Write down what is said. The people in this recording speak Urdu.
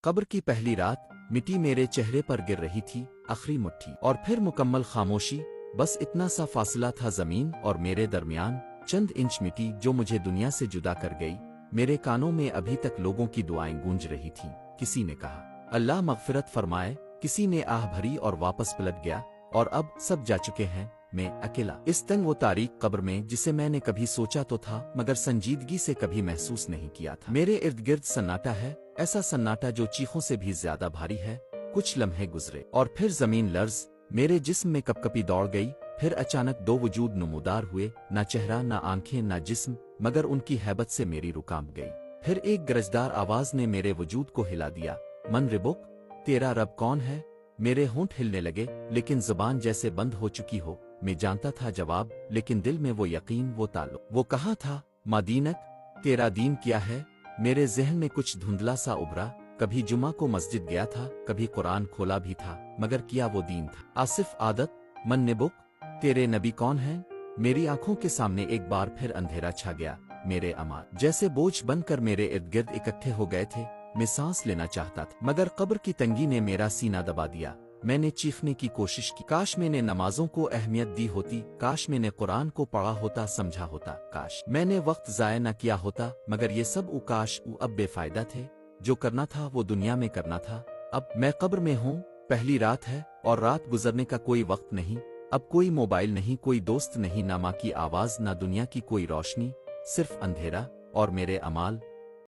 قبر کی پہلی رات، مٹی میرے چہرے پر گر رہی تھی، آخری مٹھی، اور پھر مکمل خاموشی، بس اتنا سا فاصلہ تھا زمین اور میرے درمیان، چند انچ مٹی جو مجھے دنیا سے جدا کر گئی۔ میرے کانوں میں ابھی تک لوگوں کی دعائیں گونج رہی تھیں۔ کسی نے کہا اللہ مغفرت فرمائے، کسی نے آہ بھری اور واپس پلٹ گیا، اور اب سب جا چکے ہیں، میں اکیلا اس تنگ و تاریک قبر میں، جسے میں نے کبھی سوچا تو تھا مگر سنجیدگی سے کبھی محسوس نہیں کیا تھا۔ میرے ارد گرد سناٹا ہے، ایسا سناٹا جو چیخوں سے بھی زیادہ بھاری ہے۔ کچھ لمحے گزرے اور پھر زمین لرز، میرے جسم میں کپکپی دوڑ گئی، پھر اچانک دو وجود نمودار ہوئے، نہ چہرہ نہ آنکھیں نہ جسم، مگر ان کی ہیبت سے میری روح کانپ گئی۔ پھر ایک گرجدار آواز نے میرے وجود کو ہلا دیا، من ربک، تیرا رب کون ہے؟ میرے ہونٹ ہلنے لگے، لیکن زبان جیسے بند ہو چکی ہو۔ میں جانتا تھا جواب، لیکن دل میں وہ یقین، وہ تعلق۔ وہ کہاں تھا؟ ما دینک، تیرا دین کیا ہے؟ میرے ذہن میں کچھ دھندلا سا ابھرا، کبھی جمعہ کو مسجد گیا تھا، کبھی قرآن کھولا بھی تھا، مگر کیا وہ دین تھا؟ آصف عادت، من نبک، تیرے نبی کون ہیں؟ میری آنکھوں کے سامنے ایک بار پھر اندھیرا چھا گیا، میرے اعمال جیسے بوجھ بن کر میرے ارد گرد اکٹھے ہو گئے تھے۔ میں سانس لینا چاہتا تھا، مگر قبر کی تنگی نے میرا سینہ دبا دیا۔ میں نے چیخنے کی کوشش کی، کاش میں نے نمازوں کو اہمیت دی ہوتی، کاش میں نے قرآن کو پڑھا ہوتا، سمجھا ہوتا، کاش میں نے وقت ضائع نہ کیا ہوتا، مگر یہ سب کاش اب بے فائدہ تھے۔ جو کرنا تھا وہ دنیا میں کرنا تھا۔ اب میں قبر میں ہوں، پہلی رات ہے، اور رات گزرنے کا کوئی وقت نہیں۔ اب کوئی موبائل نہیں، کوئی دوست نہیں، نہ ماں کی آواز، نہ دنیا کی کوئی روشنی، صرف اندھیرا اور میرے اعمال۔